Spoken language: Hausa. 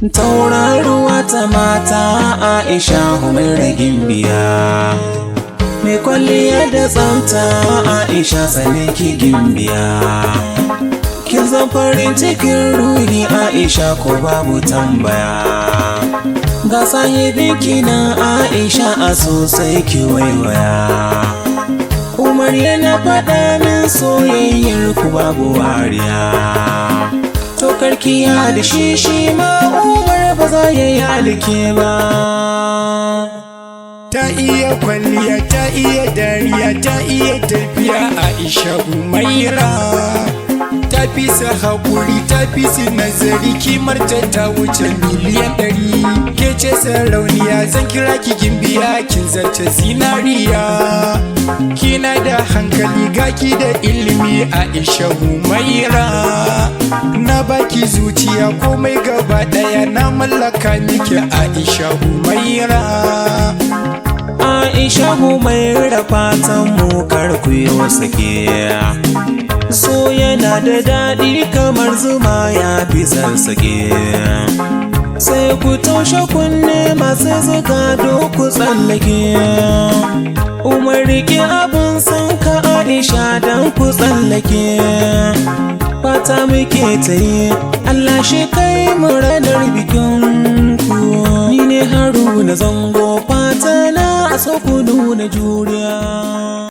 tauraruwa ta mata Aisha Humaira Gimbiya, mai kwalliya da tsafta Aisha saniki Gimbiya, kin zan farin cikin ruhi Aisha ko babu tambaya. Ga sahibinki na Aisha a sosai ki waiwaya, Umar yana faɗa min soyayyar ku babu wariya. To karkiya da shi ma Umar ba za ya yi halike ba. Ta iya kwalliya, ta iya dariya, ta iya tafiya Aisha Humaira. Ta fi su haƙuri, ta fi su nazari, kimarta ta wuce miliyan 100. Ke ce sarauniya, zan kira ki Gimbiya, kin zarta zinariya. Kina da hankali, gaki da ilimi Aisha Humaira. Na baki zuciya komai gaba ɗaya, na mallaka miki Aisha Humaira. Aisha Humaira fatan mu kar ku yi sake, so yana da daɗi kamar zuma ya fi sarsake. Sai ku taushe kunne masu zuga ku tsallake. Umar riƙe abin san ka Aisha don ku tsallake. Fata muke ta yi Allah shi kai mu ranar bikin ku. Ni ne Haruna Zango, fata na a so ku nuna juriya.